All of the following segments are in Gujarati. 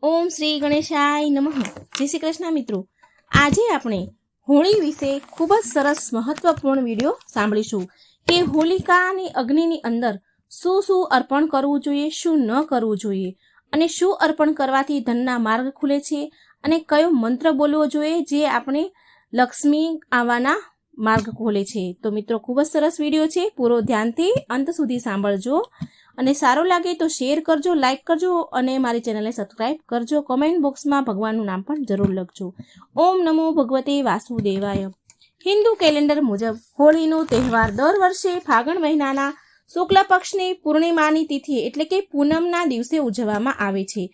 ઓમ શ્રી ગણેશાય નમઃ। જય શ્રી કૃષ્ણ મિત્રો। આજે આપણે હોળી વિશે ખૂબ જ સરસ મહત્વપૂર્ણ વિડીયો સાંભળીશું કે હોલિકાની અગ્નિની અંદર શું શું અર્પણ કરવું જોઈએ, શું ન કરવું જોઈએ અને શું અર્પણ કરવાથી ધનના માર્ગ ખુલે છે અને કયો મંત્ર બોલવો જોઈએ જે આપણે લક્ષ્મી આવવાના માર્ગ ખોલે છે। તો મિત્રો ખૂબ જ સરસ વિડીયો છે, પૂરો ધ્યાનથી અંત સુધી સાંભળજો અને સારો લાગે તો શેર કરજો, લાઈક કરજો અને મારી ચેનલને સબસ્ક્રાઇબ કરજો। કોમેન્ટ બોક્સમાં ભગવાનનું નામ પણ જરૂર લખજો। ઓમ નમો ભગવતે વાસુદેવાય। હિન્દુ કેલેન્ડર મુજબ હોળીનો તહેવાર દર વર્ષે ફાગણ મહિનાના શુક્લ પક્ષની પૂર્ણિમાની તિથિએ એટલે કે પૂનમના દિવસે ઉજવવામાં આવે છે।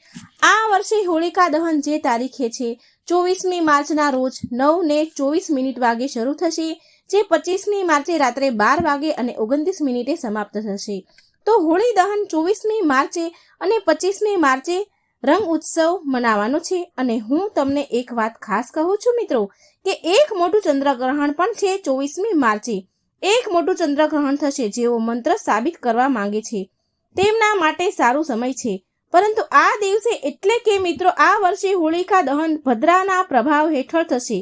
આ વર્ષે હોળિકા દહન જે તારીખે છે 24મી માર્ચના રોજ 9:24 વાગે શરૂ થશે, જે 25મી માર્ચે રાત્રે 12 વાગે અને 29 મિનિટે સમાપ્ત થશે। તો હોળી દહન 24મી માર્ચે અને 25મી માર્ચે રંગ ઉત્સવ મનાવવાનો છે। અને હું તમને એક વાત ખાસ કહું છું મિત્રો કે એક મોટું ચંદ્રગ્રહણ પણ છે 24મી માર્ચે। એક મોટું ચંદ્રગ્રહણ થશે, જેઓ મંત્ર સાબિત કરવા માંગે છે તેમના માટે સારું સમય છે। પરંતુ આ દિવસે એટલે કે મિત્રો આ વર્ષે હોળિકા દહન ભદ્રાના પ્રભાવ હેઠળ થશે।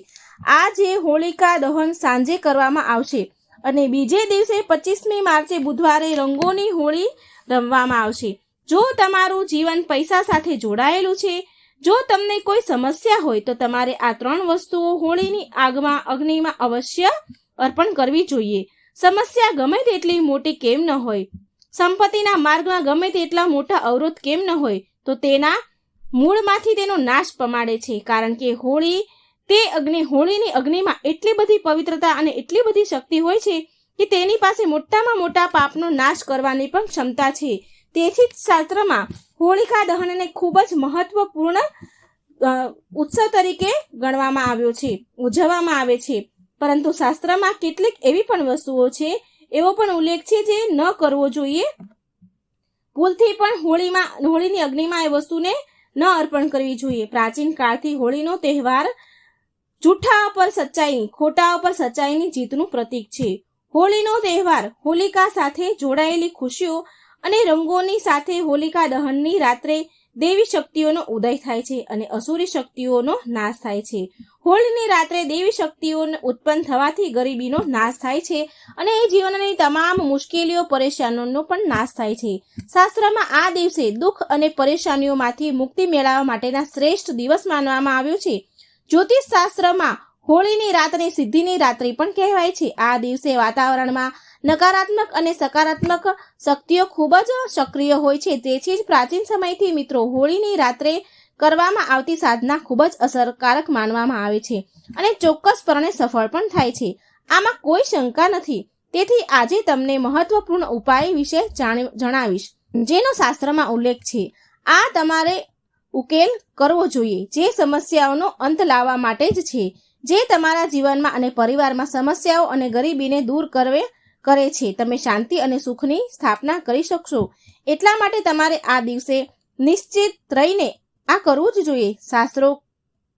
આજે હોળિકા દહન સાંજે કરવામાં આવશે અને બીજે દિવસે 25મી માર્ચે બુધવારે રંગોની હોળી રમવામાં આવશે। જો તમારું જીવન પૈસા સાથે જોડાયેલું છે, જો તમને કોઈ સમસ્યા હોય તો તમારે આ 3 વસ્તુઓ હોળીની આગમાં અગ્નિમાં અવશ્ય અર્પણ કરવી જોઈએ। સમસ્યા ગમે તેટલી મોટી કેમ ન હોય, સંપત્તિના માર્ગમાં ગમે તેટલા મોટા અવરોધ કેમ ન હોય, તો તેના મૂળમાંથી તેનો નાશ પમાડે છે। કારણ કે હોળીની અગ્નિમાં એટલી બધી પવિત્રતા અને એટલી બધી શક્તિ હોય છે કે તેની પાસે મોટામાં મોટા પાપનો નાશ કરવાની પણ ક્ષમતા છે। તેથી જ શાસ્ત્રમાં હોળિકા દહનને ખૂબ જ મહત્વપૂર્ણ ઉત્સવ તરીકે ગણવામાં આવ્યો છે, ઉજવવામાં આવે છે। પરંતુ શાસ્ત્રમાં કેટલીક એવી પણ વસ્તુઓ છે, એવો પણ ઉલ્લેખ છે જે ન કરવો જોઈએ। ભૂલથી પણ હોળીની અગ્નિમાં એ વસ્તુને ન અર્પણ કરવી જોઈએ। પ્રાચીન કાળથી હોળીનો તહેવાર જૂઠા ઉપર સચ્ચાઈ, ખોટા ઉપર સચ્ચાઈની જીતનું પ્રતીક છે। હોળીનો તહેવાર હોલિકા સાથે જોડાયેલી ખુશીઓ અને રંગોની સાથે હોલિકા દહનની રાત્રે દેવી શક્તિઓનો ઉદય થાય છે અને અસુરી શક્તિઓનો નાશ થાય છે। હોળીની રાત્રે દેવી શક્તિઓને ઉત્પન્ન થવાથી ગરીબીનો નાશ થાય છે અને એ જીવનની તમામ મુશ્કેલીઓ પરેશાનીઓનો પણ નાશ થાય છે। શાસ્ત્રમાં આ દિવસે દુઃખ અને પરેશાનીઓમાંથી મુક્તિ મેળવવા માટેના શ્રેષ્ઠ દિવસ માનવામાં આવ્યો છે। જ્યોતિષ શાસ્ત્રમાં હોળીની રાતને સિદ્ધિની રાત્રિ પણ કહેવાય છે। આ દિવસે વાતાવરણમાં નકારાત્મક અને સકારાત્મક શક્તિઓ ખૂબ જ સક્રિય હોય છે। તેથી જ પ્રાચીન સમયથી મિત્રો હોળીની રાત્રે કરવામાં આવતી સાધના ખૂબ જ અસરકારક માનવામાં આવે છે અને ચોક્કસપણે સફળ પણ થાય છે। આમાં કોઈ શંકા નથી। તેથી આજે તમને મહત્વપૂર્ણ ઉપાય વિશે જણાવીશ, જેનો શાસ્ત્રમાં ઉલ્લેખ છે। આ તમારે ઉકેલ કરવો જોઈએ, જે સમસ્યાઓનો અંત લાવવા માટે જ છે, જે તમારા જીવનમાં અને પરિવારમાં સમસ્યાઓ અને ગરીબીને દૂર કરે છે। તમે શાંતિ અને સુખની સ્થાપના કરી શકશો। એટલા માટે તમારે આ દિવસે નિશ્ચિત રહીને આ કરવું જ જોઈએ।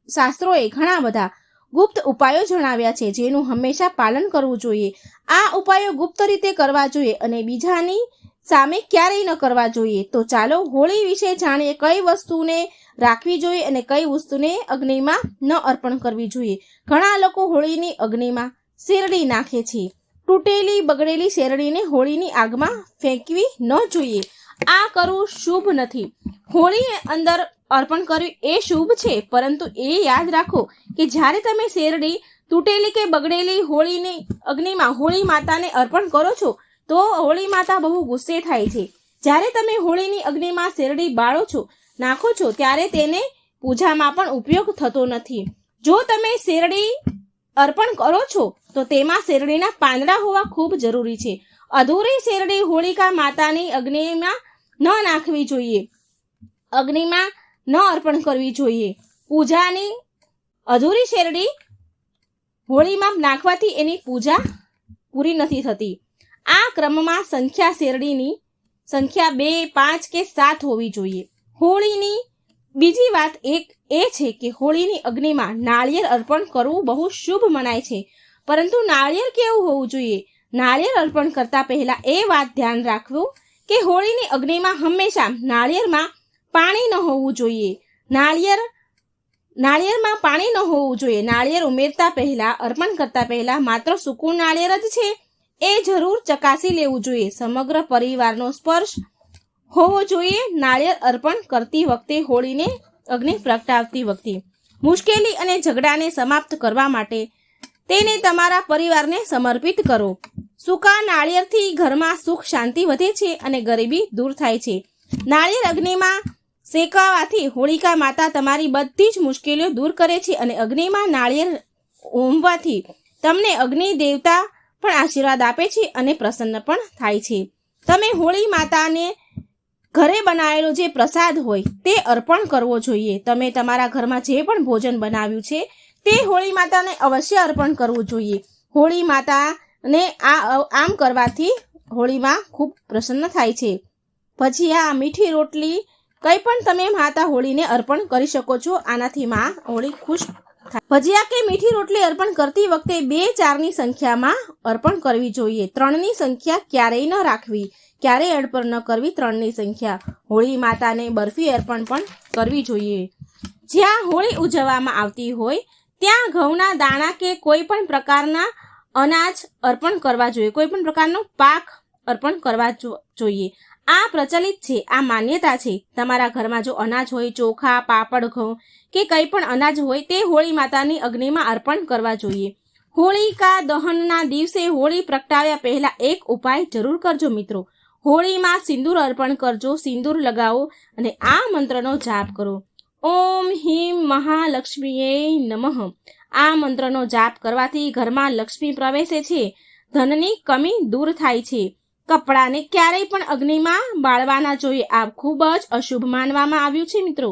શાસ્ત્રોએ ઘણા બધા ગુપ્ત ઉપાયો જણાવ્યા છે, જેનું હંમેશા પાલન કરવું જોઈએ। આ ઉપાયો ગુપ્ત રીતે કરવા જોઈએ અને બીજાની સામે ક્યારેય ન કરવા જોઈએ। તો ચાલો હોળી વિશે જાણીએ, કઈ વસ્તુને રાખવી જોઈએ અને કઈ વસ્તુને અગ્નિમાં ન અર્પણ કરવી જોઈએ। ઘણા લોકો હોળીની અગ્નિમાં શેરડી નાખે છે। તૂટેલી બગડેલી શેરડીને હોળીની આગમાં ફેંકવી ન જોઈએ। આ કરવું શુભ નથી। હોળી અંદર અર્પણ કરવી એ શુભ છે, પરંતુ એ યાદ રાખો કે જ્યારે તમે શેરડી તૂટેલી કે બગડેલી હોળીની અગ્નિમાં હોળી માતાને અર્પણ કરો છો તો હોળી માતા બહુ ગુસ્સે થાય છે। જ્યારે તમે હોળીની અગ્નિમાં શેરડી બાળો છો, નાખો છો, ત્યારે તેને પૂજામાં પણ ઉપયોગ થતો નથી। જો તમે શેરડી અર્પણ કરો છો તો તેમાં શેરડીના પાંદડા હોવા ખૂબ જરૂરી છે। અધૂરી શેરડી હોળિકા માતાની અગ્નિમાં ન નાખવી જોઈએ, અગ્નિમાં ન અર્પણ કરવી જોઈએ। પૂજાની અધૂરી શેરડી હોળીમાં નાખવાથી એની પૂજા પૂરી નથી થતી। આ ક્રમમાં શેરડીની સંખ્યા 2, 5 કે 7 હોવી જોઈએ। હોળીની બીજી વાત એ છે કે હોળીની અગ્નિમાં નાળિયેર અર્પણ કરવું બહુ શુભ મનાય છે। પરંતુ નાળિયેર કેવું હોવું જોઈએ? નાળિયેર અર્પણ કરતા પહેલા એ વાત ધ્યાન રાખવું કે હોળીની અગ્નિમાં હંમેશા નાળિયેરમાં પાણી ન હોવું જોઈએ। નાળિયેરમાં પાણી ન હોવું જોઈએ. નાળિયેર ઉમેરતા પહેલા, અર્પણ કરતા પહેલા માત્ર સૂકું નાળિયેર જ છે એ જરૂર ચકાસી લેવું જોઈએ. સમગ્ર પરિવારનો સ્પર્શ હોવો જોઈએ નાળિયેર અર્પણ કરતી વખતે. હોળીને અગ્નિ પ્રગટાવતી વખતે મુશ્કેલી અને ઝઘડાને સમાપ્ત કરવા માટે તેને તમારા પરિવારને સમર્પિત કરો. સૂકા નાળિયેરથી ઘરમાં સુખ શાંતિ વધે છે અને ગરીબી દૂર થાય છે. નાળિયેર અગ્નિમાં શેકવાથી હોળિકા માતા તમારી બધી જ મુશ્કેલીઓ દૂર કરે છે અને અગ્નિમાં નાળિયેર હોમવાથી તમને અગ્નિ દેવતા પણ આશીર્વાદ આપે છે અને પ્રસન્ન પણ થાય છે. તમે હોળી માતાને ઘરે બનાવેલો જે પ્રસાદ હોય તે અર્પણ કરવો જોઈએ. તમે તમારા ઘરમાં જે પણ ભોજન બનાવ્યું છે તે હોળી માતાને અવશ્ય અર્પણ કરવું જોઈએ. હોળી માતાને આમ કરવાથી હોળીમાં ખૂબ પ્રસન્ન થાય છે. ભજીયા, મીઠી રોટલી, કંઈ પણ તમે માતા હોળીને અર્પણ કરી શકો છો. આનાથી માં હોળી ખુશ થાય. ભજીયા કે મીઠી રોટલી અર્પણ કરતી વખતે 2-4ની સંખ્યામાં અર્પણ કરવી જોઈએ. 3ની સંખ્યા ક્યારેય ન રાખવી, ક્યારેય અર્પણ ન કરવી 3ની સંખ્યા. હોળી માતાને બરફી અર્પણ પણ કરવી જોઈએ. જ્યાં હોળી ઉજવવામાં આવતી હોય ત્યાં ઘઉંના દાણા કે કોઈ પણ પ્રકારના અનાજ અર્પણ કરવા જોઈએ. કોઈ પણ પ્રકારનો પાક અર્પણ કરવા જોઈએ. આ પ્રચલિત છે, આ માન્યતા છે. તમારા ઘરમાં જો અનાજ હોય, ચોખા, પાપડ, ઘઉં કે કંઈ પણ અનાજ હોય તે હોળી માતાની અગ્નિમાં અર્પણ કરવા જોઈએ. હોળિકા દહનના દિવસે હોળી પ્રગટાવ્યા પહેલા એક ઉપાય જરૂર કરજો મિત્રો. હોળીમાં સિંદૂર અર્પણ કરજો. સિંદૂર લગાવો અને આ મંત્રનો જાપ કરો. ઓમ હિમ મહાલક્ષ્મીએ નમઃ. આ મંત્રનો જાપ કરવાથી ઘરમાં લક્ષ્મી પ્રવેશે છે, ધનની કમી દૂર થાય છે. કપડાને ક્યારેય પણ અગ્નિમાં બાળવાના જોઈએ. આ ખૂબ જ અશુભ માનવામાં આવ્યું છે મિત્રો.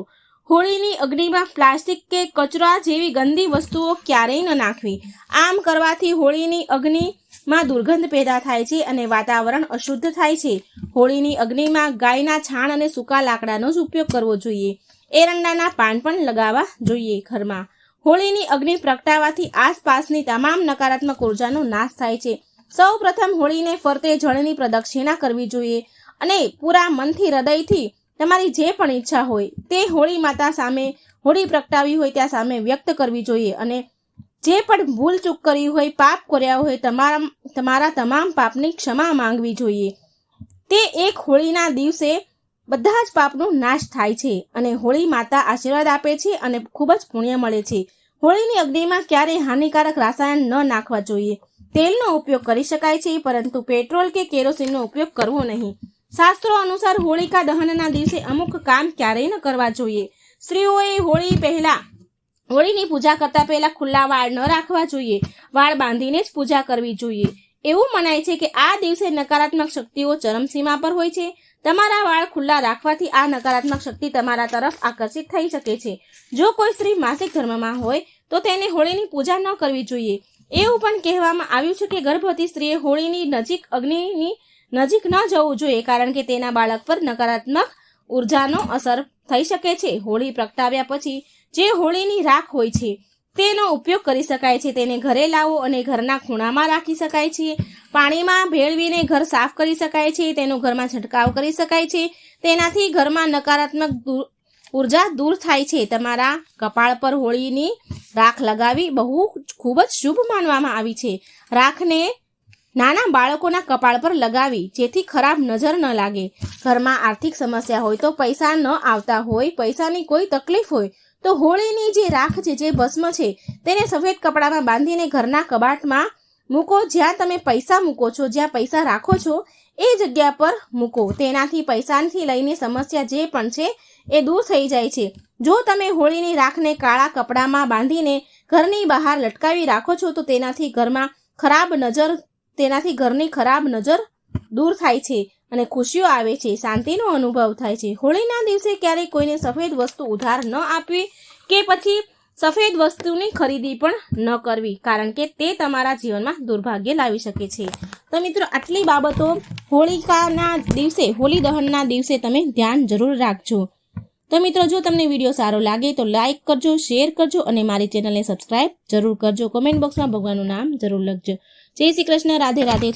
હોળીની અગ્નિમાં પ્લાસ્ટિક કે કચરા જેવી ગંદી વસ્તુઓ ક્યારેય ન નાખવી. આમ કરવાથી હોળીની અગ્નિમાં દુર્ગંધ પેદા થાય છે અને વાતાવરણ અશુદ્ધ થાય છે. હોળીની અગ્નિમાં ગાયના છાણ અને સૂકા લાકડાનો જ ઉપયોગ કરવો જોઈએ. એરંડાના પાન પણ લગાવવા જોઈએ ઘરમાં. હોળીની અગ્નિ પ્રગટાવવાથી આસપાસની તમામ નકારાત્મક ઉર્જાનો નાશ થાય છે. સૌ પ્રથમ હોળીને ફરતે જળની પ્રદક્ષિણા કરવી જોઈએ અને પૂરા મનથી, હૃદયથી તમારી જે પણ ઈચ્છા હોય તે હોળી માતા સામે, હોળી પ્રગટાવી હોય ત્યાં સામે વ્યક્ત કરવી જોઈએ અને જે પણ ભૂલ ચૂક કરી હોય, પાપ કર્યા હોય, તમારા તમામ પાપની ક્ષમા માંગવી જોઈએ. તે એક હોળીના દિવસે બધા જ પાપનો નાશ થાય છે અને હોળી માતા આશીર્વાદ આપે છે અને ખૂબ જ પુણ્ય મળે છે. હોળીની અગ્નિમાં ક્યારેય હાનિકારક રસાયણ ન નાખવા જોઈએ. તેલનો ઉપયોગ કરી શકાય છે પરંતુ પેટ્રોલ કે કેરોસીનનો ઉપયોગ કરવો નહીં. શાસ્ત્રો અનુસાર હોળિકા દહનના દિવસે અમુક કામ ક્યારેય ન કરવા જોઈએ. સ્ત્રીઓએ હોળીની પૂજા કરતા પહેલા ખુલ્લા વાળ ન રાખવા જોઈએ. વાળ બાંધીને જ પૂજા કરવી જોઈએ. એવું મનાય છે કે આ દિવસે નકારાત્મક શક્તિઓ ચરમસીમા પર હોય છે. તમારા વાળ ખુલ્લા રાખવાથી આ નકારાત્મક શક્તિ તમારા તરફ આકર્ષિત થઈ શકે છે. જો કોઈ સ્ત્રી માસિક ધર્મમાં હોય તો તેને હોળીની પૂજા ન કરવી જોઈએ. એવું પણ કહેવામાં આવ્યું છે કે ગર્ભવતી સ્ત્રીએ હોળીની નજીક, અગ્નિની નજીક ન જવું જોઈએ કારણ કે તેના બાળક પર નકારાત્મક ઉર્જાનો અસર થઈ શકે છે. હોળી પ્રગટાવ્યા પછી જે હોળીની રાખ હોય છે તેનો ઉપયોગ કરી શકાય છે. તેને ઘરે લાવો અને ઘરના ખૂણામાં રાખી શકાય છે. પાણીમાં ભેળવીને ઘર સાફ કરી શકાય છે. તેનો ઘરમાં છંટકાવ કરી શકાય છે. તેનાથી ઘરમાં નકારાત્મક ઉર્જા દૂર થાય છે. તમારા કપાળ પર હોળીની રાખ લગાવી ખૂબ જ શુભ માનવામાં આવી છે. રાખને નાના બાળકોના કપાળ પર લગાવી જેથી ખરાબ નજર ન લાગે. ઘરમાં આર્થિક સમસ્યા હોય તો પૈસા ન આવતા હોય, પૈસાની કોઈ તકલીફ હોય તો હોળીની જે રાખ છે, જે ભસ્મ છે તેને સફેદ કપડામાં બાંધીને ઘરના કબાટમાં મૂકો. જ્યાં તમે પૈસા મૂકો છો, જ્યાં પૈસા રાખો છો એ જગ્યા પર મૂકો. તેનાથી પૈસાથી લઈને સમસ્યા જે પણ છે એ દૂર થઈ જાય છે. જો તમે હોળીની રાખને કાળા કપડામાં બાંધીને ઘરની બહાર લટકાવી રાખો છો તો તેનાથી ઘરની ખરાબ નજર દૂર થાય છે અને ખુશીઓ આવે છે, શાંતિનો અનુભવ થાય છે. હોળીના દિવસે ક્યારેય કોઈને સફેદ વસ્તુ ઉધાર ન આપવી કે પછી સફેદ વસ્તુની ખરીદી પણ ન કરવી કારણ કે તે તમારા જીવનમાં દુર્ભાગ્ય લાવી શકે છે. તો મિત્રો આટલી બાબતો હોળિકાના દિવસે, હોળી દહનના દિવસે તમે ધ્યાન જરૂર રાખજો. તો મિત્રો જો તમને વિડીયો સારો લાગે તો લાઈક કરજો, શેર કરજો અને મારી ચેનલને સબસ્ક્રાઇબ જરૂર કરજો. કોમેન્ટ બોક્સમાં ભગવાનનું નામ જરૂર લખજો. જય શ્રી કૃષ્ણ. રાધે રાધે.